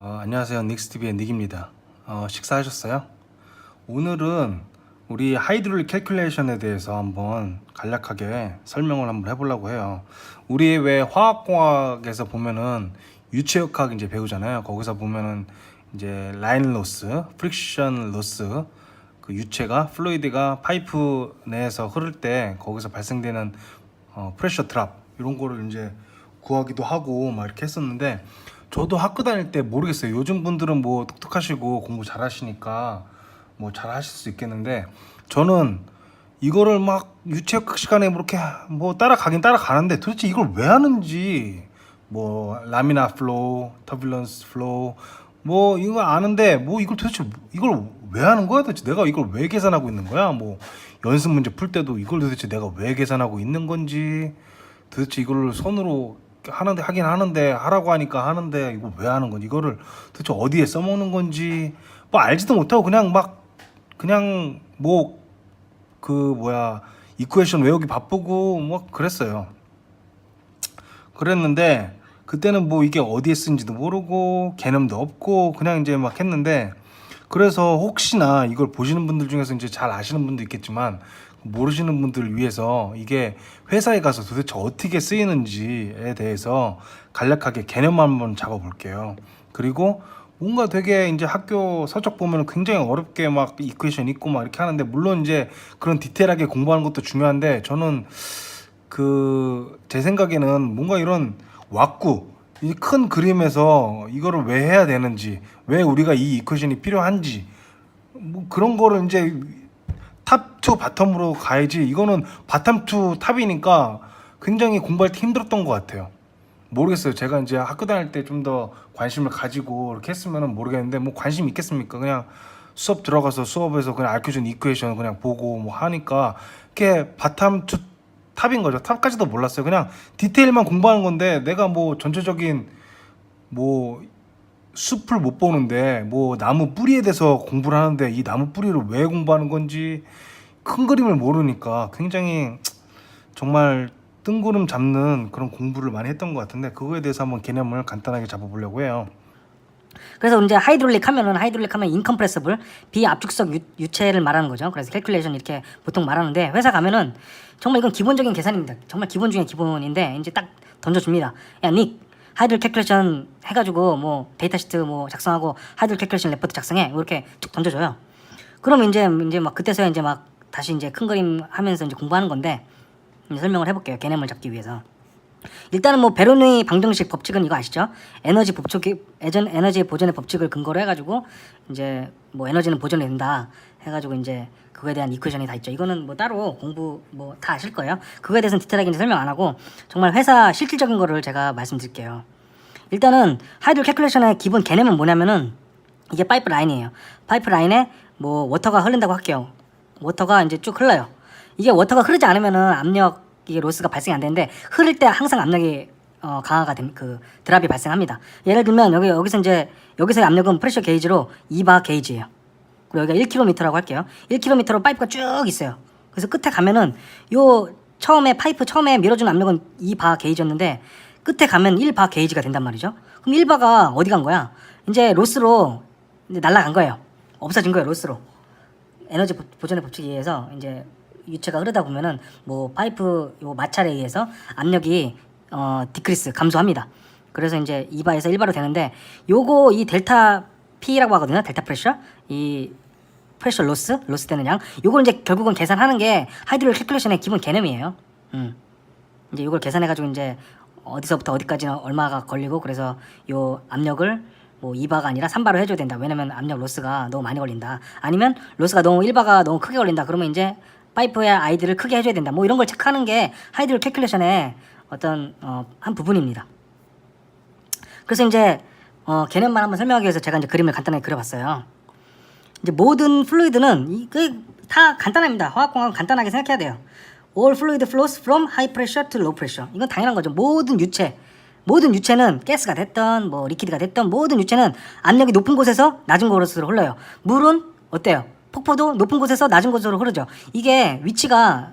안녕하세요. 닉스TV의 닉입니다. 식사하셨어요? 오늘은 우리 하이드롤릭 캘큘레이션에 대해서 한번 간략하게 설명을 한번 해보려고 해요. 우리 왜 화학공학에서 보면은 유체역학 이제 배우잖아요. 거기서 보면은 이제 라인 로스, 프릭션 로스, 그 유체가 플루이드가 파이프 내에서 흐를 때 거기서 발생되는 프레셔 드랍 이런 거를 이제 구하기도 하고 막 이렇게 했었는데, 저도 학교 다닐 때 모르겠어요. 요즘 분들은 뭐 똑똑하시고 공부 잘하시니까 뭐 잘하실 수 있겠는데, 저는 이거를 막 유체역 시간에 뭐 이렇게 뭐 따라가긴 따라가는데 도대체 이걸 왜 하는지, 뭐 라미나 플로우, 터뷸런스 플로우 뭐 이거 아는데 뭐 이걸 도대체 이걸 왜 하는 거야? 도대체 내가 이걸 왜 계산하고 있는 거야? 뭐 연습 문제 풀 때도 이걸 도대체 내가 왜 계산하고 있는 건지, 도대체 이걸 손으로 하긴 하는데 하라고 하니까 하는데 이거 왜 하는 건지, 이거를 도대체 어디에 써먹는 건지 뭐 알지도 못하고 그냥 뭐 그 뭐야 이쿠에이션 외우기 바쁘고 뭐 그랬는데, 그때는 뭐 이게 어디에 쓰는지도 모르고 개념도 없고 그냥 이제 막 했는데, 그래서 혹시나 이걸 보시는 분들 중에서 이제 잘 아시는 분도 있겠지만 모르시는 분들을 위해서 이게 회사에 가서 도대체 어떻게 쓰이는지에 대해서 간략하게 개념 한번 잡아 볼게요. 그리고 뭔가 되게 이제 학교 서적 보면 굉장히 어렵게 막 이퀘이션 있고 막 이렇게 하는데, 물론 이제 그런 디테일하게 공부하는 것도 중요한데, 저는 제 생각에는 뭔가 이런 왁구, 이 큰 그림에서 이거를 왜 해야 되는지, 왜 우리가 이 이퀘이션이 필요한지, 뭐 그런 거를 이제 탑 투 바텀으로 가야지. 이거는 바텀 투 탑이니까 굉장히 공부할 때 힘들었던 것 같아요. 모르겠어요. 제가 이제 학교 다닐 때 좀 더 관심을 가지고 이렇게 했으면 모르겠는데, 뭐 관심 있겠습니까? 그냥 수업 들어가서 수업에서 그냥 알켜준 이퀘이션 그냥 보고 뭐 하니까 이게 바텀 투 탑인 거죠. 탑까지도 몰랐어요. 그냥 디테일만 공부하는 건데, 내가 뭐 전체적인 뭐 숲을 못 보는데 뭐 나무 뿌리에 대해서 공부를 하는데 이 나무 뿌리를 왜 공부하는 건지 큰 그림을 모르니까 굉장히 정말 뜬구름 잡는 그런 공부를 많이 했던 것 같은데, 그거에 대해서 한번 개념을 간단하게 잡아보려고 해요. 그래서 이제 하이드롤릭 하면 인컴프레서블 비압축성 유체를 말하는 거죠. 그래서 캘큘레이션 이렇게 보통 말하는데, 회사 가면은 정말 이건 기본적인 계산입니다. 정말 기본 중에 기본인데 이제 딱 던져줍니다. 야, 닉 하이드롤 캘큘레이션 해가지고 뭐 데이터 시트 뭐 작성하고 하이드롤 캘큘레이션 레포트 작성해, 뭐 이렇게 쭉 던져줘요. 그럼 이제 막 그때서야 이제 막 다시 이제 큰 그림 하면서 이제 공부하는 건데, 이제 설명을 해볼게요. 개념을 잡기 위해서. 일단은 뭐 베르누이 방정식 법칙은 이거 아시죠? 에너지 보존의 법칙을 근거로 해가지고 이제 뭐 에너지는 보존이 된다 해가지고 이제 그거에 대한 이퀘이션이 다 있죠. 이거는 뭐 따로 공부 뭐 다 아실 거예요. 그거에 대해서는 디테일하게 이제 설명 안 하고 정말 회사 실질적인 거를 제가 말씀드릴게요. 일단은 하이드롤 캘큘레이션의 기본 개념은 뭐냐면은 이게 파이프 라인이에요. 파이프 라인에 뭐 워터가 흐른다고 할게요. 워터가 이제 쭉 흘러요. 이게 워터가 흐르지 않으면은 압력, 이게 로스가 발생이 안 되는데, 흐를 때 항상 압력이 강화가 된 그 드랍이 발생합니다. 예를 들면 여기서의 압력은 프레셔 게이지로 2바 게이지예요. 그리고 여기가 1km라고 할게요. 1km로 파이프가 쭉 있어요. 그래서 끝에 가면은 파이프 처음에 밀어주는 압력은 2바 게이지였는데 끝에 가면 1바 게이지가 된단 말이죠. 그럼 1바가 어디 간 거야? 이제 로스로 이제 날아간 거예요. 없어진 거예요, 로스로. 에너지 보존의 법칙에 의해서 이제 유체가 흐르다 보면은 뭐 파이프 요 마찰에 의해서 압력이 디크리스 감소합니다. 그래서 이제 2바에서 1바로 되는데, 요거 이 델타 P라고 하거든요. 델타 프레셔. 이 프레셔 로스 되는 양. 요걸 이제 결국은 계산하는 게 하이드롤 캘큘레이션의 기본 개념이에요. 이제 요걸 계산해 가지고 이제 어디서부터 어디까지는 얼마가 걸리고, 그래서 요 압력을 뭐 2바가 아니라 3바로 해줘야 된다. 왜냐면 압력 로스가 너무 많이 걸린다. 아니면 로스가 1바가 너무 크게 걸린다. 그러면 이제 파이프의 아이들을 크게 해줘야 된다. 뭐 이런 걸 체크하는 게 하이드롤 캘큘레이션의 어떤 한 부분입니다. 그래서 이제 개념만 한번 설명하기 위해서 제가 이제 그림을 간단하게 그려봤어요. 이제 모든 플루이드는 이게 다 간단합니다. 화학공학은 간단하게 생각해야 돼요. All fluid flows from high pressure to low pressure. 이건 당연한 거죠. 모든 유체는 가스가 됐던 뭐 리퀴드가 됐던 모든 유체는 압력이 높은 곳에서 낮은 곳으로 흘러요. 물은 어때요? 폭포도 높은 곳에서 낮은 곳으로 흐르죠. 이게 위치가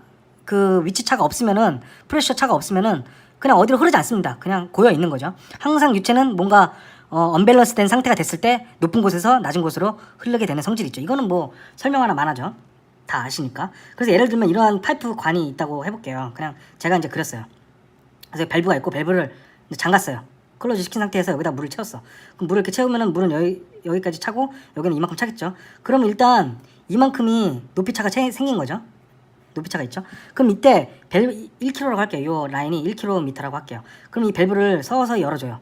위치 차가 없으면은, 프레셔 차가 없으면은 그냥 어디로 흐르지 않습니다. 그냥 고여 있는 거죠. 항상 유체는 뭔가 언밸런스된 상태가 됐을 때 높은 곳에서 낮은 곳으로 흐르게 되는 성질이 있죠. 이거는 뭐 설명 하나 많아죠. 다 아시니까. 그래서 예를 들면 이러한 파이프 관이 있다고 해볼게요. 그냥 제가 이제 그렸어요. 그래서 밸브가 있고 밸브를 이제 잠갔어요. 클로즈 시킨 상태에서 여기다 물을 채웠어. 그럼 물을 이렇게 채우면은 물은 여기까지 차고 여기는 이만큼 차겠죠. 그럼 일단 이만큼이 높이 차가 생긴 거죠. 높이 차가 있죠. 그럼 이때 밸브 1kg라고 할게요. 요 라인이 1km라고 할게요. 그럼 이 밸브를 서서 열어줘요.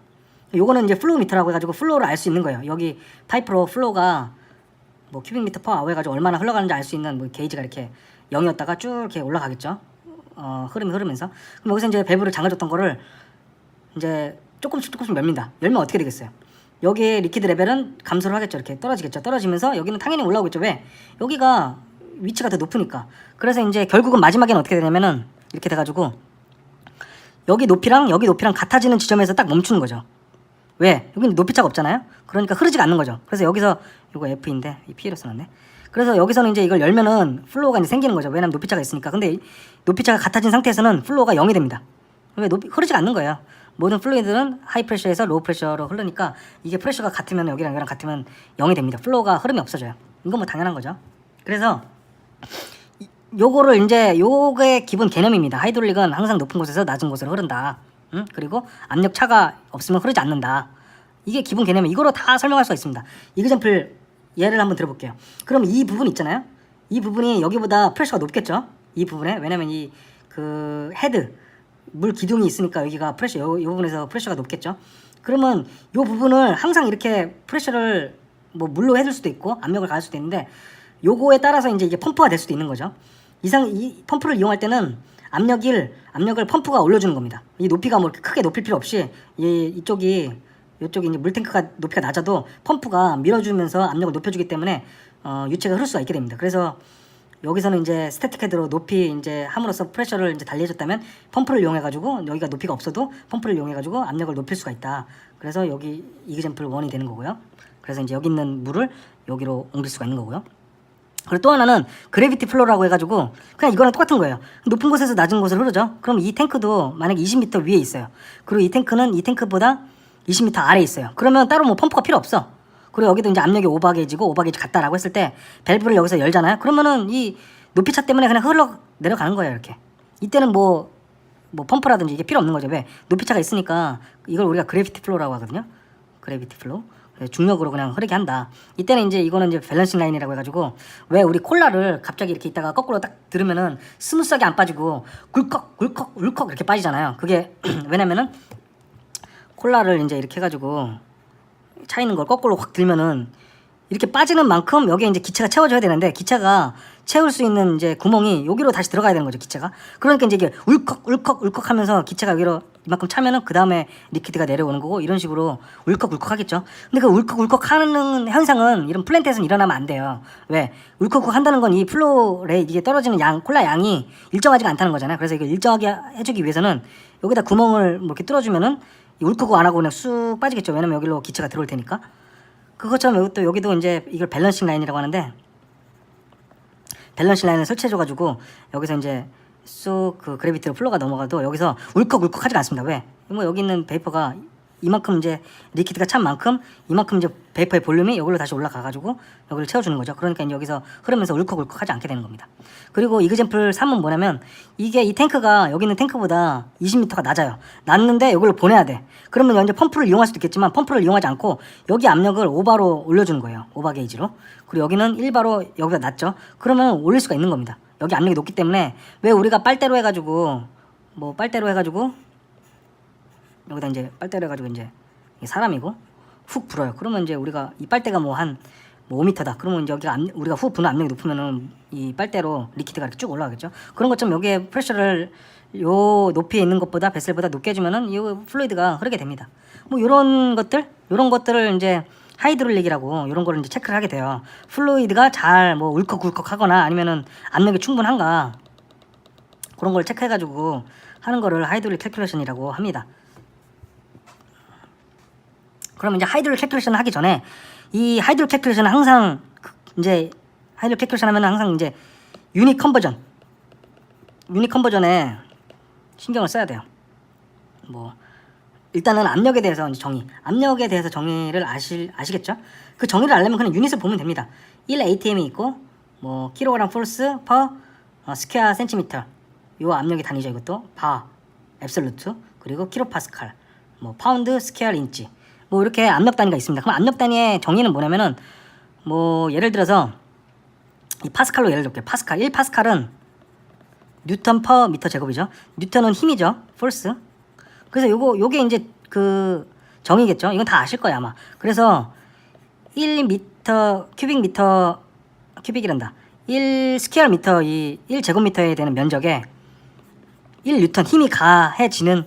요거는 이제 플로우 미터라고 해가지고 플로우를 알 수 있는 거예요. 여기 파이프로 플로우가 뭐 큐빅미터 퍼 아워 해가지고 얼마나 흘러가는지 알 수 있는 뭐 게이지가 이렇게 0이었다가 쭉 이렇게 올라가겠죠. 흐름이 흐르면서. 그럼 여기서 이제 밸브를 잠가줬던 거를 이제 조금씩 열립니다. 열면 어떻게 되겠어요? 여기에 리퀴드 레벨은 감소를 하겠죠. 이렇게 떨어지겠죠. 떨어지면서 여기는 당연히 올라오겠죠. 왜? 여기가 위치가 더 높으니까. 그래서 이제 결국은 마지막에는 어떻게 되냐면은 이렇게 돼가지고 여기 높이랑 여기 높이랑 같아지는 지점에서 딱 멈추는 거죠. 왜? 여기는 높이차가 없잖아요. 그러니까 흐르지가 않는 거죠. 그래서 여기서 이거 F인데 이 P로 써놨네. 그래서 여기서는 이제 이걸 열면은 플로우가 이제 생기는 거죠. 왜냐면 높이차가 있으니까. 근데 높이차가 같아진 상태에서는 플로우가 0이 됩니다. 왜? 흐르지가 않는 거예요. 모든 플루이드는 하이 프레셔에서 로우 프레셔로 흐르니까 이게 프레셔가 같으면 여기랑 여기랑 같으면 0이 됩니다. 플로우가 흐름이 없어져요. 이건 뭐 당연한 거죠. 그래서 요거를 이제 요게 기본 개념입니다. 하이드롤릭은 항상 높은 곳에서 낮은 곳으로 흐른다. 그리고 압력 차가 없으면 흐르지 않는다. 이게 기본 개념이에요. 이거로 다 설명할 수가 있습니다. 이그젬플 예를 한번 들어볼게요. 그럼 이 부분 있잖아요. 이 부분이 여기보다 프레셔가 높겠죠. 이 부분에. 왜냐면 이 그 헤드 물 기둥이 있으니까 여기가 프레셔 요 부분에서 프레셔가 높겠죠. 그러면 요 부분을 항상 이렇게 프레셔를 뭐 물로 해줄 수도 있고 압력을 가할 수도 있는데 요거에 따라서 이제 이게 펌프가 될 수도 있는 거죠. 이 펌프를 이용할 때는 압력을 펌프가 올려주는 겁니다. 이 높이가 뭐 크게 높일 필요 없이 이쪽이 이제 물탱크가 높이가 낮아도 펌프가 밀어주면서 압력을 높여주기 때문에 유체가 흐를 수가 있게 됩니다. 그래서 여기서는 이제 스태틱 헤드로 높이 이제 함으로써 프레셔를 이제 달리해줬다면 펌프를 이용해가지고 여기가 높이가 없어도 펌프를 이용해가지고 압력을 높일 수가 있다. 그래서 여기 이그젬플 1이 되는 거고요. 그래서 이제 여기 있는 물을 여기로 옮길 수가 있는 거고요. 그리고 또 하나는 그래비티 플로우라고 해가지고 그냥 이거랑 똑같은 거예요. 높은 곳에서 낮은 곳으로 흐르죠. 그럼 이 탱크도 만약에 20m 위에 있어요. 그리고 이 탱크는 이 탱크보다 20m 아래에 있어요. 그러면 따로 뭐 펌프가 필요 없어. 그리고 여기도 이제 압력이 오버게이지고 오버게이지 같다라고 했을 때 밸브를 여기서 열잖아요. 그러면은 이 높이차 때문에 그냥 흘러 내려가는 거예요. 이렇게. 이때는 뭐 펌프라든지 이게 필요 없는 거죠. 왜? 높이차가 있으니까 이걸 우리가 그래비티 플로우라고 하거든요. 그래비티 플로우. 중력으로 그냥 흐르게 한다. 이때는 이제 이거는 이제 밸런싱 라인이라고 해가지고 왜 우리 콜라를 갑자기 이렇게 있다가 거꾸로 딱 들으면은 스무스하게 안 빠지고 굴컥 이렇게 빠지잖아요. 그게 왜냐면은 콜라를 이제 이렇게 해가지고 차 있는 걸 거꾸로 확 들면은 이렇게 빠지는 만큼 여기에 이제 기체가 채워져야 되는데 기체가 채울 수 있는 이제 구멍이 여기로 다시 들어가야 되는 거죠. 기체가. 그러니까 이제 이게 울컥 하면서 기체가 여기로 이만큼 차면은 그 다음에 리퀴드가 내려오는 거고 이런 식으로 울컥 하겠죠. 근데 그 울컥 하는 현상은 이런 플랜트에서는 일어나면 안 돼요. 왜? 울컥 한다는 건 이 플로우에 이게 떨어지는 콜라 양이 일정하지가 않다는 거잖아요. 그래서 이걸 일정하게 해주기 위해서는 여기다 구멍을 뭐 이렇게 뚫어주면은 울컥 안 하고 그냥 쑥 빠지겠죠. 왜냐면 여기로 기체가 들어올 테니까. 그것처럼 여기도 이제 이걸 밸런싱 라인이라고 하는데 밸런싱 라인을 설치해줘가지고 여기서 이제 쑥 그 그래비티로 플로가 넘어가도 여기서 울컥 하지가 않습니다. 왜? 뭐 여기 있는 베이퍼가 이만큼 이제 리퀴드가 찬 만큼 이만큼 이제 베이퍼의 볼륨이 여기로 다시 올라가가지고 여기를 채워주는 거죠. 그러니까 이제 여기서 흐르면서 울컥 하지 않게 되는 겁니다. 그리고 이그젬플 3은 뭐냐면 이게 이 탱크가 여기 있는 탱크보다 20m가 낮아요. 낮는데 이걸로 보내야 돼. 그러면 이제 펌프를 이용할 수도 있겠지만 펌프를 이용하지 않고 여기 압력을 5바로 올려주는 거예요. 오바 게이지로. 그리고 여기는 1바로 여기가 낮죠. 그러면 올릴 수가 있는 겁니다. 여기 압력이 높기 때문에 왜 우리가 빨대로 해가지고 여기다 이제 빨대로 해가지고 이제 사람이고 훅 불어요. 그러면 이제 우리가 이 빨대가 뭐 한 5m다. 그러면 이제 여기가 우리가 훅 부는 압력이 높으면은 이 빨대로 리퀴드가 이렇게 쭉 올라가겠죠. 그런 것처럼 여기에 프레셔를 요 높이에 있는 것보다 베슬보다 높게 해주면은 이 플루이드가 흐르게 됩니다. 뭐 요런 것들을 이제 하이드롤릭이라고 이런 거를 이제 체크를 하게 돼요. 플루이드가 잘 뭐 울컥 하거나 아니면은 압력이 충분한가 그런 걸 체크해가지고 하는 거를 하이드롤릭 캘큘레이션이라고 합니다. 그럼 이제 하이드롤 캘큘레이션 하기 전에 이 하이드롤 캘큘레이션은 항상 이제 하이드롤 캘큘레이션 하면 항상 이제 유닛 컨버전에 신경을 써야 돼요. 뭐 일단은 압력에 대해서 이제 압력에 대해서 정의를 아시겠죠? 그 정의를 알려면 그냥 유닛을 보면 됩니다. 1 atm이 있고 뭐 킬로그램 폴스 퍼 스퀘어 센티미터 요 압력의 단위죠. 이것도 바 앱솔루트 그리고 킬로파스칼 뭐 파운드 스퀘어 인치 뭐 이렇게 압력 단위가 있습니다. 그럼 압력 단위의 정의는 뭐냐면은 뭐 예를 들어서 이 파스칼로 예를 들게요. 파스칼 1파스칼은 뉴턴 퍼 미터 제곱이죠. 뉴턴은 힘이죠. 포스. 그래서 요게 이제 그 정의겠죠. 이건 다 아실 거예요 아마. 그래서 1미터 큐빅이란다. 1 스퀘어 미터 이 1제곱미터에 되는 면적에 1뉴턴 힘이 가해지는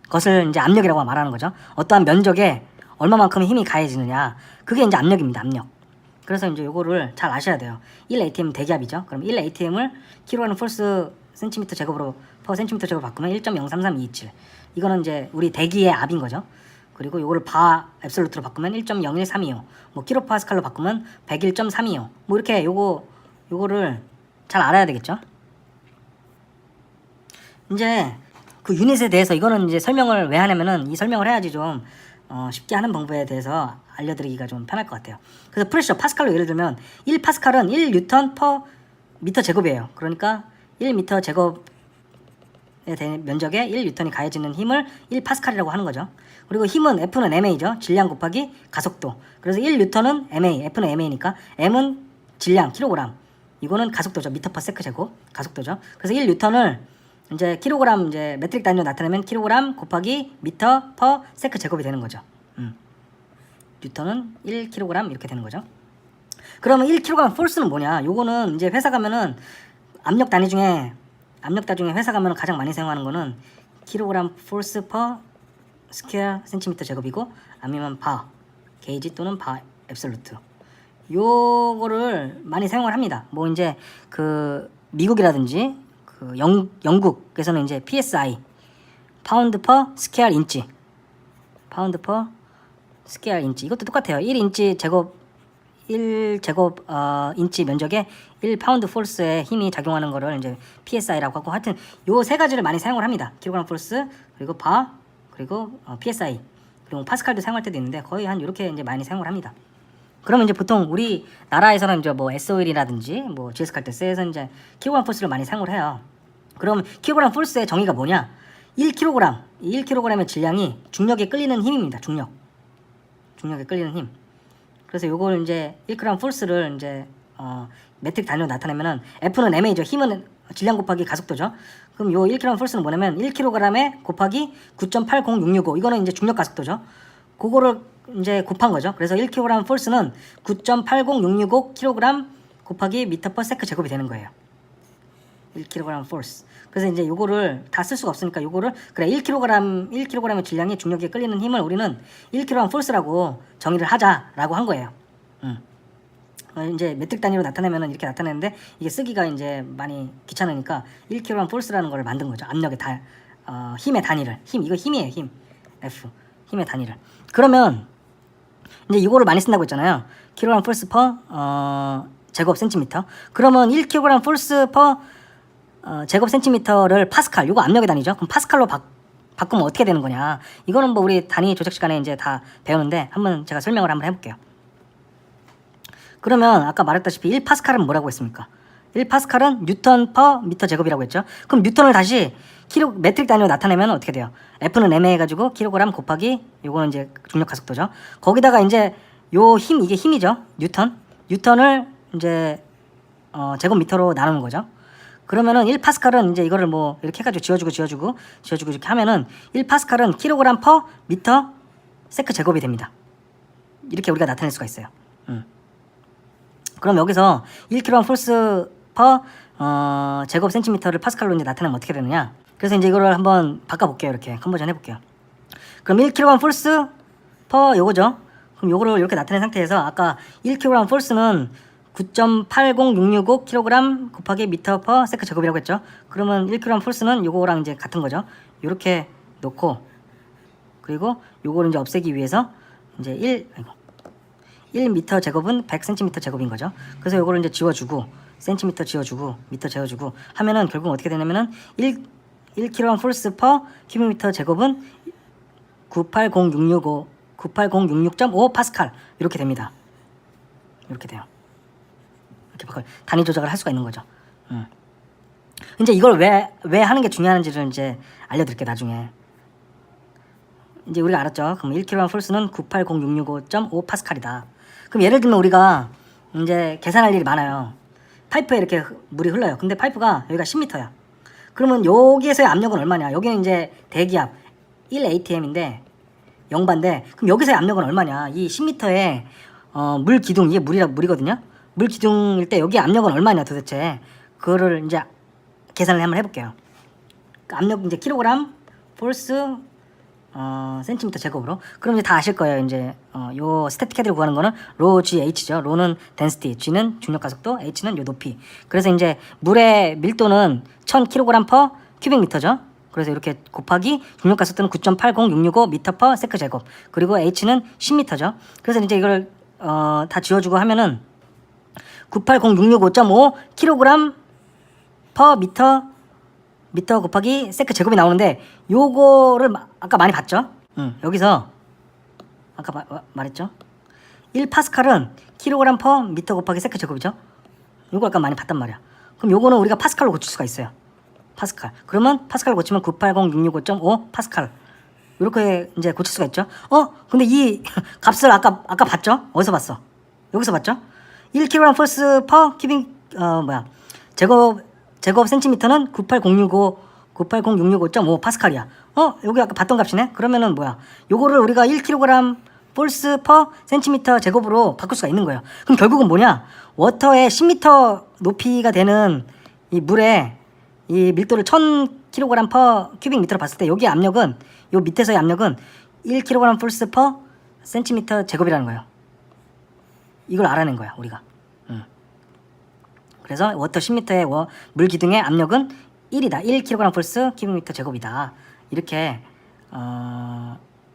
것을 이제 압력이라고 말하는 거죠. 어떠한 면적에 얼마만큼의 힘이 가해지느냐. 그게 이제 압력입니다. 압력. 그래서 이제 요거를 잘 아셔야 돼요. 1 atm 대기압이죠. 그럼 1 atm을 킬로그램 폴스 센티미터 제곱으로 퍼 센티미터 제곱 바꾸면 1.033227. 이거는 이제 우리 대기의 압인 거죠. 그리고 요거를 바 앱솔루트로 바꾸면 1.01325. 뭐 킬로파스칼로 바꾸면 101.325. 뭐 이렇게 요거를 잘 알아야 되겠죠. 이제 그 유닛에 대해서 이거는 이제 설명을 왜 하냐면은 이 설명을 해야지 좀 쉽게 하는 방법에 대해서 알려드리기가 좀 편할 것 같아요. 그래서 프레셔 파스칼로 예를 들면 1파스칼은 1뉴턴 퍼 미터 제곱이에요. 그러니까 1미터 제곱에 대한 면적에 1뉴턴이 가해지는 힘을 1파스칼이라고 하는 거죠. 그리고 힘은 F는 MA죠. 질량 곱하기 가속도. 그래서 1뉴턴은 MA, F는 MA니까 M은 질량, 킬로그램. 이거는 가속도죠. 미터 퍼 세크 제곱. 가속도죠. 그래서 1뉴턴을 이제 킬로그램 이제 메트릭 단위로 나타내면 킬로그램 곱하기 미터 퍼 세크 제곱이 되는 거죠. 뉴턴은 1kg 이렇게 되는 거죠. 그러면 1kg 폴스는 뭐냐? 요거는 이제 회사 가면은 압력 단위 중에 회사 가면은 가장 많이 사용하는 거는 킬로그램 폴스 퍼 스퀘어 센티미터 제곱이고 아니면 바 게이지 또는 바 앱솔루트. 요거를 많이 사용을 합니다. 뭐 이제 그 미국이라든지 그 영국에서는 이제 PSI 파운드 퍼 스퀘어 인치 파운드 퍼 스퀘어 인치 이것도 똑같아요. 1인치 제곱 1제곱 인치 면적에 1파운드 폴스의 힘이 작용하는 거를 이제 PSI라고 하고 하여튼 요 세 가지를 많이 사용을 합니다. 킬로그램 폴스 그리고 바 그리고 PSI 그리고 파스칼도 사용할 때도 있는데 거의 한 이렇게 이제 많이 사용을 합니다. 그러면 이제 보통 우리 나라에서는 이제 뭐 S-오일이라든지 뭐 GS칼텍스에서 이제 킬로그램 폴스를 많이 사용을 해요. 그럼 킬로그램 폴스의 정의가 뭐냐? 1kg, 이 1kg의 질량이 중력에 끌리는 힘입니다. 중력에 끌리는 힘. 그래서 요걸 이제 1kg 폴스를 이제 메트릭 단위로 나타내면은 F는 MA죠. 힘은 질량 곱하기 가속도죠. 그럼 요 1kg 폴스는 뭐냐면 1kg에 곱하기 9.80665 이거는 이제 중력 가속도죠. 그거를 이제 곱한 거죠. 그래서 1kg 폴스는 9.80665kg 곱하기 미터 퍼 세크 제곱이 되는 거예요. 1kg 폴스. 그래서 이제 요거를 다 쓸 수가 없으니까 요거를 그래 1kg의 질량이 중력에 끌리는 힘을 우리는 1kg 폴스라고 정의를 하자라고 한 거예요. 이제 메트릭 단위로 나타내면은 이렇게 나타내는데 이게 쓰기가 이제 많이 귀찮으니까 1kg 폴스라는 걸 만든 거죠. 압력의 힘의 단위를. 이거 힘이에요. 힘. F. 힘의 단위를. 그러면 이제 이거를 많이 쓴다고 했잖아요. 킬로그램 폴스 퍼 제곱 센티미터. 그러면 1kg 폴스 퍼 제곱 센티미터를 파스칼, 요거 압력의 단위죠. 그럼 파스칼로 바꾸면 어떻게 되는 거냐? 이거는 뭐 우리 단위 조작 시간에 이제 다 배우는데 한번 제가 설명을 한번 해볼게요. 그러면 아까 말했다시피 1파스칼은 뭐라고 했습니까? 1파스칼은 뉴턴 퍼 미터 제곱이라고 했죠. 그럼 뉴턴을 다시 메트릭 단위로 나타내면 어떻게 돼요? F는 MA 해가지고 킬로그램 곱하기 요거는 이제 중력 가속도죠. 거기다가 이제 요 힘, 이게 힘이죠. 뉴턴을 이제 제곱미터로 나누는 거죠. 그러면은 1파스칼은 이제 이거를 뭐 이렇게 해가지고 지어주고 이렇게 하면은 1파스칼은 킬로그램 퍼 미터 세크 제곱이 됩니다. 이렇게 우리가 나타낼 수가 있어요. 그럼 여기서 1kg 폴스 퍼 제곱 센티미터를 파스칼로 이제 나타내면 어떻게 되느냐? 그래서 이제 이거를 한번 바꿔볼게요. 이렇게 컨버전 해볼게요. 그럼 1kg 폴스 퍼 요거죠. 그럼 요거를 이렇게 나타낸 상태에서 아까 1kg 폴스는 9.80665kg 곱하기 미터 퍼 세크 제곱이라고 했죠. 그러면 1kg 폴스는 요거랑 이제 같은 거죠. 요렇게 놓고 그리고 요거를 이제 없애기 위해서 이제 1미터 제곱은 100cm 제곱인 거죠. 그래서 요거를 이제 지워주고 센티미터 지워주고 미터 지워주고 하면은 결국 어떻게 되냐면은 1kg 폴스 퍼 큐빅미터 제곱은 980665 파스칼 이렇게 됩니다. 이렇게 돼요. 이렇게 단위 조작을 할 수가 있는 거죠. 이제 이걸 왜 하는 게 중요한지를 이제 알려드릴게요 나중에. 이제 우리가 알았죠. 그럼 1kg 폴스는 980665.5 파스칼이다. 그럼 예를 들면 우리가 이제 계산할 일이 많아요. 파이프에 이렇게 물이 흘러요. 근데 파이프가 여기가 10m야. 그러면 여기에서의 압력은 얼마냐? 여기는 이제 대기압 1 atm인데 0바인데 그럼 여기서의 압력은 얼마냐? 이 10m의 물 기둥, 이게 물이거든요. 물 기둥일 때 여기 압력은 얼마냐 도대체? 그거를 이제 계산을 한번 해볼게요. 그 압력 이제 킬로그램 폴스 센티미터 제곱으로. 그럼 이제 다 아실 거예요. 이제 요 스태틱 헤드를 구하는 거는 로 GH죠. 로는 density, G는 중력 가속도, H는 요 높이. 그래서 이제 물의 밀도는 1000kg per 큐빅미터죠. 그래서 이렇게 곱하기 중력 가속도는 9.80665 m per 세크 제곱. 그리고 H는 10m죠. 그래서 이제 이걸 다 지워주고 하면은 980665.5 kg per 미터 곱하기 세크 제곱이 나오는데 요거를 아까 많이 봤죠? 여기서 아까 말했죠? 1파스칼은 킬로그램 퍼 미터 곱하기 세크 제곱이죠? 요거 아까 많이 봤단 말이야. 그럼 요거는 우리가 파스칼로 고칠 수가 있어요. 파스칼. 그러면 파스칼 고치면 980665.5 파스칼. 요렇게 이제 고칠 수가 있죠. 근데 이 값을 아까 봤죠? 어디서 봤어? 여기서 봤죠? 1kg 폴스 퍼 큐빅 제곱 센티미터는 980665.5 파스칼이야. 여기 아까 봤던 값이네. 그러면은 뭐야? 요거를 우리가 1kg 폴스 퍼 센티미터 제곱으로 바꿀 수가 있는 거예요. 그럼 결국은 뭐냐? 워터의 10m 높이가 되는 이 물에 이 밀도를 1000kg per 큐빅미터로 봤을 때 여기 압력은 요 밑에서의 압력은 1kg 폴스 퍼 센티미터 제곱이라는 거예요. 이걸 알아낸 거야 우리가. 그래서 워터 10m의 물 기둥의 압력은 1이다. 1kg 폴스 큐빅미터 제곱이다. 이렇게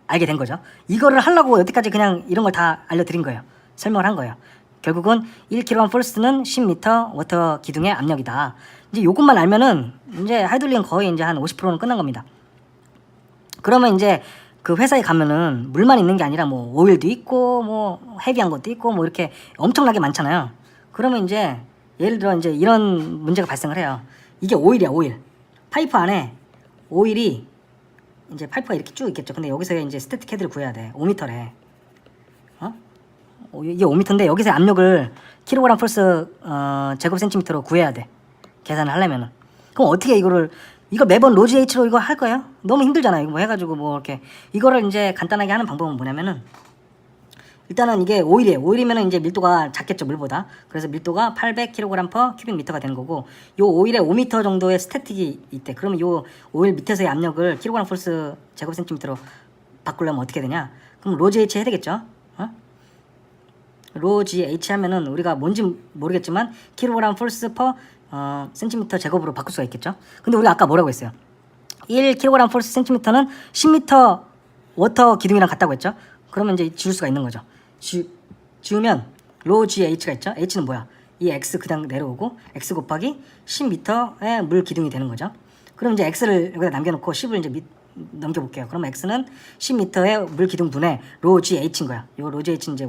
알게 된 거죠. 이거를 하려고 여태까지 그냥 이런 걸 다 알려드린 거예요. 설명을 한 거예요. 결국은 1kg 폴스는 10m 워터 기둥의 압력이다. 이제 요것만 알면은 이제 하이드롤링 거의 이제 한 50%는 끝난 겁니다. 그러면 이제 그 회사에 가면은 물만 있는 게 아니라 뭐 오일도 있고 뭐 헤비한 것도 있고 뭐 이렇게 엄청나게 많잖아요. 그러면 이제 예를 들어 이제 이런 문제가 발생을 해요. 이게 오일이야, 오일. 파이프 안에 오일이 이제 파이프가 이렇게 쭉 있겠죠. 근데 여기서 이제 스태틱 헤드를 구해야 돼. 5m래. 이게 5m인데 여기서 압력을 킬로그램 폴스 제곱 센티미터로 구해야 돼. 계산을 하려면은. 그럼 어떻게 이걸 매번 로지 H로 이거 할 거예요? 너무 힘들잖아요. 이거 뭐 해가지고 뭐 이렇게 이거를 이제 간단하게 하는 방법은 뭐냐면은 일단은 이게 오일이에요. 오일이면은 이제 밀도가 작겠죠, 물보다. 그래서 밀도가 800kg per 큐빅미터가 되는 거고, 요 오일에 5m 정도의 스태틱이 있대. 그러면 요 오일 밑에서의 압력을 킬로그램 폴스 제곱 센티미터로 바꾸려면 어떻게 되냐? 그럼 로지 H 해야 되겠죠? 로지 H 하면은 우리가 뭔지 모르겠지만 킬로그램 폴스 per 센티미터 제곱으로 바꿀 수가 있겠죠? 근데 우리가 아까 뭐라고 했어요? 1kg 폴스 센티미터는 10m 워터 기둥이랑 같다고 했죠? 그러면 이제 지울 수가 있는 거죠. 지우면 로 GH가 있죠. H는 뭐야? 이 X 그냥 내려오고 X 곱하기 10m의 물 기둥이 되는 거죠. 그럼 이제 X를 여기다 남겨놓고 10을 이제 넘겨볼게요. 그러면 X는 10m의 물 기둥 분의 로 GH인 거야. 요 로 GH는 이제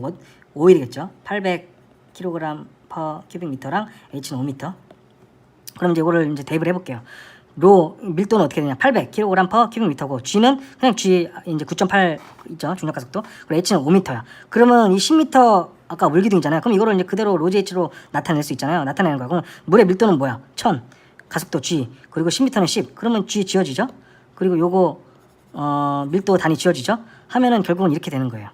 오일이겠죠. 800kg per 큐빅미터랑 H는 5m. 그럼 이제 이거를 이제 대입을 해볼게요. 로 밀도는 어떻게 되냐? 800kg per 큐빅미터고 G는 그냥 G 이제 9.8 있죠. 중력 가속도. 그리고 H는 5m야. 그러면 이 10m 아까 물 기둥이잖아요. 그럼 이거를 이제 그대로 로지 H로 나타낼 수 있잖아요. 나타내는 거야. 그럼 물의 밀도는 뭐야? 1000. 가속도 G. 그리고 10m는 10. 그러면 G 지워지죠? 그리고 요거 밀도 단위 지워지죠? 하면은 결국은 이렇게 되는 거예요.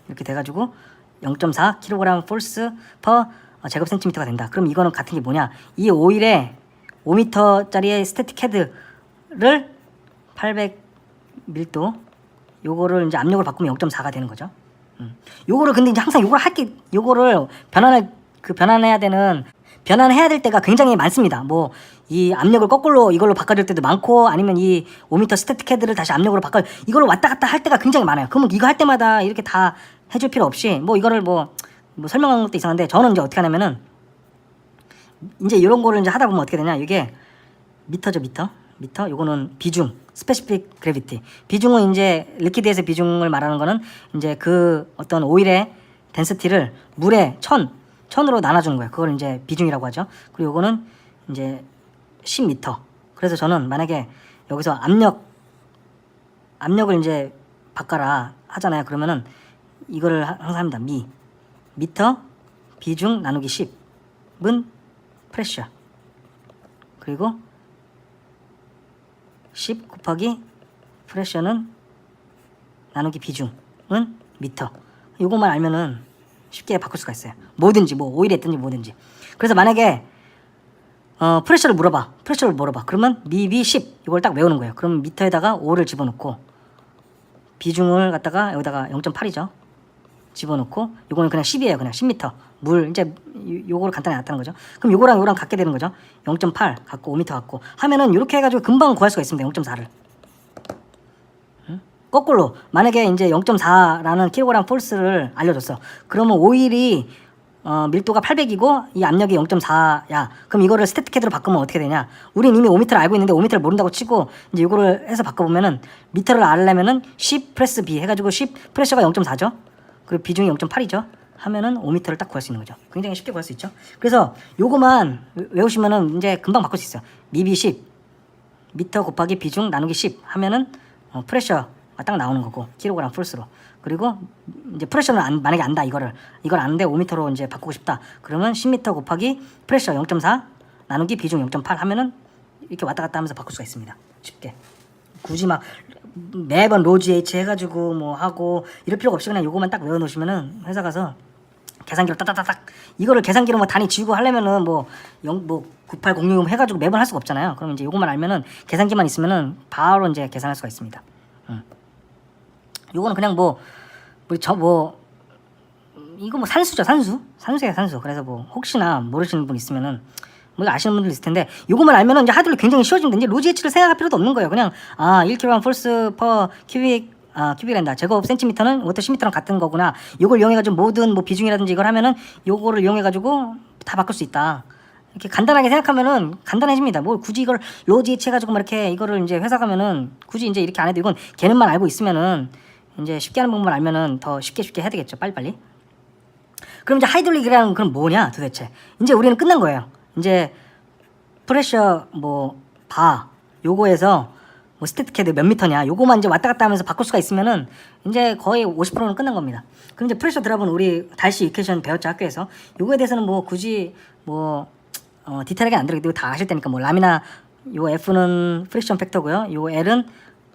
이렇게 돼 가지고 0.4 kg 폴스 per 제곱 센티미터가 된다. 그럼 이거는 같은 게 뭐냐? 이 오일에 5m짜리의 스태틱 헤드를 800 밀도 요거를 이제 압력을 바꾸면 0.4가 되는 거죠. 요거를 근데 이제 항상 요거를 변환해야 될 때가 굉장히 많습니다. 뭐 이 압력을 거꾸로 이걸로 바꿔줄 때도 많고 아니면 이 5m 스태틱 헤드를 다시 압력으로 바꿔 이걸로 왔다 갔다 할 때가 굉장히 많아요. 그러면 이거 할 때마다 이렇게 다 해줄 필요 없이 뭐 이거를 뭐 설명하는 것도 이상한데 저는 이제 어떻게 하냐면은 이제 이런 거를 이제 하다 보면 어떻게 되냐? 이게 미터죠, 미터. 요거는 비중 스페시픽 그래비티. 비중은 이제 리퀴드에서 비중을 말하는 거는 이제 그 어떤 오일의 덴시티를 물에 천으로 나눠주는 거예요. 그걸 이제 비중이라고 하죠. 그리고 요거는 이제 10m. 그래서 저는 만약에 여기서 압력을 이제 바꿔라 하잖아요. 그러면은 이거를 항상 합니다. 미터 비중 나누기 10은 프레셔. 그리고 10 곱하기 프레셔는 나누기 비중은 미터. 요것만 알면은 쉽게 바꿀 수가 있어요. 뭐든지 뭐 오일이 있든지 뭐든지. 그래서 만약에 프레셔를 물어봐. 그러면 미비 10 이걸 딱 외우는 거예요. 그럼 미터에다가 5를 집어넣고 비중을 갖다가 여기다가 0.8이죠. 집어넣고 요거는 그냥 10이에요. 그냥 10m. 물 이제 요거를 간단히 나타낸 거죠. 그럼 요거랑 같게 되는 거죠. 0.8 갖고 5m 갖고 하면은 이렇게 해가지고 금방 구할 수가 있습니다. 0.4를. 거꾸로 만약에 이제 0.4라는 킬로그램 폴스를 알려줬어. 그러면 오일이 밀도가 800이고 이 압력이 0.4야. 그럼 이거를 스태틱헤드로 바꾸면 어떻게 되냐? 우린 이미 5m를 알고 있는데 5m를 모른다고 치고 이제 이거를 해서 바꿔보면은 미터를 알려면은 10 플러스 B 해가지고 10 프레셔가 0.4죠. 그리고 비중이 0.8이죠. 하면은 5m를 딱 구할 수 있는 거죠. 굉장히 쉽게 구할 수 있죠. 그래서 요거만 외우시면은 이제 금방 바꿀 수 있어요. 미비 10 미터 곱하기 비중 나누기 10 하면은 프레셔가 딱 나오는 거고 킬로그램 폴스로. 그리고 이제 프레셔는 만약에 안다 이걸 아는데 5m로 이제 바꾸고 싶다. 그러면 10m 곱하기 프레셔 0.4 나누기 비중 0.8 하면은 이렇게 왔다 갔다 하면서 바꿀 수가 있습니다. 쉽게. 굳이 막 매번 로GH 해가지고 뭐 하고 이럴 필요가 없이 그냥 요거만 딱 외워놓으시면은 회사 가서 계산기로 따따따딱 이거를 계산기로 뭐 단위 지우고 하려면은 뭐 9806 해가지고 매번 할 수가 없잖아요. 그럼 이제 요거만 알면은 계산기만 있으면은 바로 이제 계산할 수가 있습니다. 요거는 그냥 이거 뭐 산수죠. 산수예요, 산수. 그래서 뭐 혹시나 모르시는 분 있으면은 뭐 아시는 분들 있을 텐데 요거만 알면은 이제 하드를 굉장히 쉬워지는데 이제 로지H를 생각할 필요도 없는 거예요. 그냥 1kg 폴스 퍼 큐빅이란다. 제곱 센티미터는 워터 10m랑 같은 거구나. 요걸 이용해가지고 모든 뭐 비중이라든지 이걸 하면은 요거를 이용해가지고 다 바꿀 수 있다. 이렇게 간단하게 생각하면은 간단해집니다. 뭐 굳이 이걸 로지H 해가지고 막 이렇게 이거를 이제 회사 가면은 굳이 이제 이렇게 안 해도 이건 개념만 알고 있으면은 이제 쉽게 하는 방법만 알면은 더 쉽게 해야 되겠죠. 빨리빨리. 그럼 이제 하이드롤릭이란 그럼 뭐냐 도대체. 이제 우리는 끝난 거예요. 이제 프레셔 요거에서 뭐 스태틱헤드 몇 미터냐 요거만 이제 왔다 갔다 하면서 바꿀 수가 있으면은 이제 거의 50%는 끝난 겁니다. 그럼 이제 프레셔 드랍은 우리 달시 이퀘이션 배웠죠 학교에서. 요거에 대해서는 뭐 굳이 디테일하게 안 들어가도 다 아실 테니까 뭐 라미나 요 F는 프릭션 팩터고요. 요 L은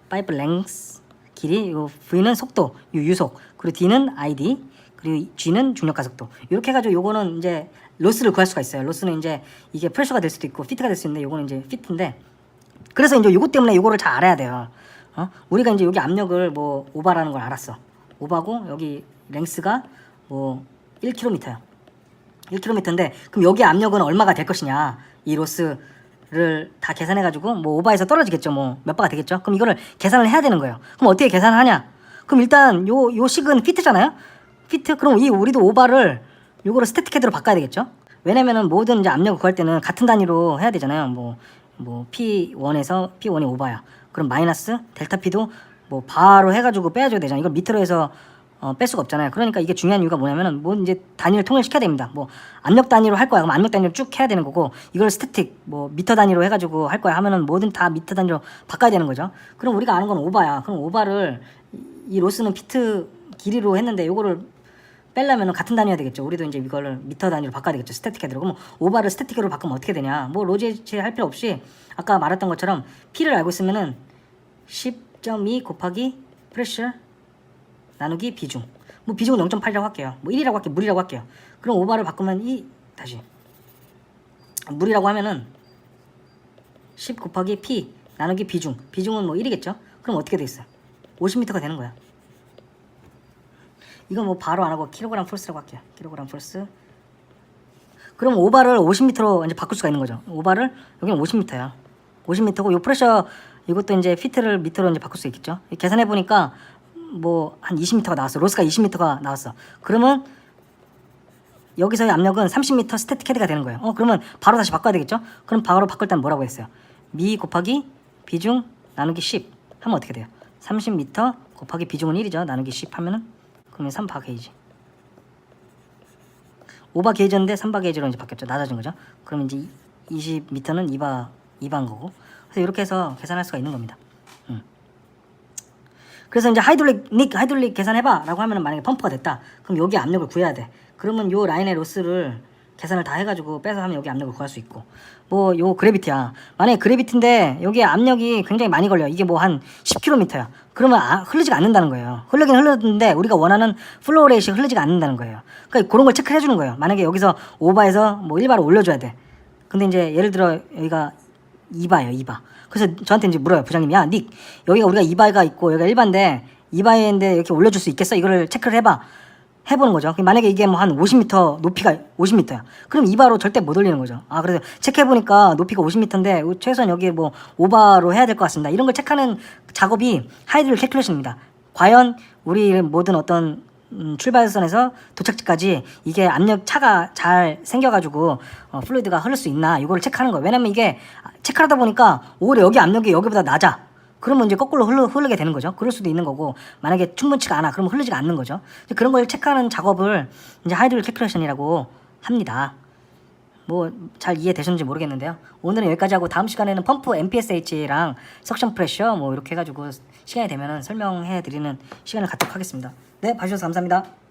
파이프 랭스 길이, 요 V는 속도, 요 유속, 그리고 D는 ID, 그리고 G는 중력 가속도. 이렇게 해가지고 요거는 이제 로스를 구할 수가 있어요. 로스는 이제 이게 프레셔가 될 수도 있고 피트가 될 수 있는데 요거는 이제 피트인데 그래서 이제 요거 때문에 요거를 잘 알아야 돼요. 우리가 이제 여기 압력을 뭐 오바라는 걸 알았어. 오바고 여기 랭스가 뭐 1km야. 1km인데 그럼 여기 압력은 얼마가 될 것이냐. 이 로스를 다 계산해가지고 뭐 오바에서 떨어지겠죠. 뭐 몇 바가 되겠죠. 그럼 이거를 계산을 해야 되는 거예요. 그럼 어떻게 계산을 하냐. 그럼 일단 요 식은 피트잖아요. 피트. 그럼 우리도 오바를 요거를 스태틱헤드로 바꿔야 되겠죠. 왜냐면은 모든 이제 압력을 구할 때는 같은 단위로 해야 되잖아요. 뭐 P1에서 P1이 오바야. 그럼 마이너스 델타 P도 뭐 바로 해가지고 빼줘야 되잖아요. 이걸 미터로 해서 뺄 수가 없잖아요. 그러니까 이게 중요한 이유가 뭐냐면은 뭐 이제 단위를 통일시켜야 됩니다. 뭐 압력 단위로 할 거야. 그럼 압력 단위로 쭉 해야 되는 거고 이걸 스태틱 뭐 미터 단위로 해가지고 할 거야 하면은 뭐든 다 미터 단위로 바꿔야 되는 거죠. 그럼 우리가 아는 건 오바야. 그럼 오바를 이 로스는 피트 길이로 했는데 요거를 빼려면 같은 단위가 되겠죠. 우리도 이제 이거를 미터 단위로 바꿔야 되겠죠. 스태틱헤드로. 그럼 오바를 스태틱으로 바꾸면 어떻게 되냐. 뭐 로지H 할 필요 없이 아까 말했던 것처럼 P를 알고 있으면은 10.2 곱하기 프레셔 나누기 비중. 뭐 비중은 0.8이라고 할게요. 뭐 1이라고 할게요. 물이라고 할게요. 그럼 오바를 바꾸면 다시 물이라고 하면은 10 곱하기 P 나누기 비중. 비중은 뭐 1이겠죠. 그럼 어떻게 돼 있어요? 50m가 되는 거야. 이건 뭐 바로 안 하고 킬로그램 폴스라고 할게요. 킬로그램 폴스. 그럼 오바를 50m로 이제 바꿀 수가 있는 거죠. 오바를 여기는 50m야. 50m고 요 프레셔 이것도 이제 피트를 미터로 이제 바꿀 수 있겠죠. 계산해 보니까 뭐 한 20m가 나왔어. 로스가 20m가 나왔어. 그러면 여기서의 압력은 30m 스태틱 헤드가 되는 거예요. 그러면 바로 다시 바꿔야 되겠죠. 그럼 바로 바꿀 때는 뭐라고 했어요? 미 곱하기 비중 나누기 10. 하면 어떻게 돼요? 30m 곱하기 비중은 1이죠. 나누기 10 하면은 그러면 3바 게이지. 5바 게이지였는데 3바 게이지로 이제 바뀌었죠. 낮아진 거죠. 그러면 이제 20m는 2바인 거고. 그래서 이렇게 해서 계산할 수가 있는 겁니다. 그래서 이제 하이드롤릭 계산해봐라고 하면은 만약에 펌프가 됐다. 그럼 여기 압력을 구해야 돼. 그러면 요 라인의 로스를 계산을 다 해가지고 빼서 하면 여기 압력을 구할 수 있고. 뭐 요 그래비티야. 만약에 그래비티인데 여기에 압력이 굉장히 많이 걸려. 이게 뭐 한 10km야. 그러면 흐르지가 않는다는 거예요. 흐르긴 흐르는데 우리가 원하는 플로우 레이트가 흐르지가 않는다는 거예요. 그러니까 그런 걸 체크해 주는 거예요. 만약에 여기서 5바에서 뭐 1바를 올려줘야 돼. 근데 이제 예를 들어 여기가 2바예요. 2바. 그래서 저한테 이제 물어요. 부장님이, 야, 닉, 여기가 우리가 2바가 있고 여기가 1바인데 2바인데 이렇게 올려줄 수 있겠어? 이거를 체크를 해봐. 해보는 거죠. 만약에 이게 뭐 한 50m, 높이가 50m야. 그럼 2바로 절대 못 올리는 거죠. 아, 그래서 체크해보니까 높이가 50m인데 최소한 여기 뭐 5바로 해야 될 것 같습니다. 이런 걸 체크하는 작업이 하이드롤 캘큘레이션입니다. 과연 우리 모든 어떤 출발선에서 도착지까지 이게 압력 차가 잘 생겨가지고 플루이드가 흐를 수 있나 이거를 체크하는 거예요. 왜냐면 이게 체크하다 보니까 오히려 여기 압력이 여기보다 낮아. 그러면 이제 거꾸로 흐르게 되는 거죠. 그럴 수도 있는 거고 만약에 충분치가 않아 그러면 흐르지가 않는 거죠. 그런 걸 체크하는 작업을 이제 하이드롤 캘큘레이션이라고 합니다. 뭐 잘 이해되셨는지 모르겠는데요. 오늘은 여기까지 하고 다음 시간에는 펌프 MPSH랑 석션 프레셔 뭐 이렇게 해가지고 시간이 되면은 설명해 드리는 시간을 갖도록 하겠습니다. 네, 봐주셔서 감사합니다.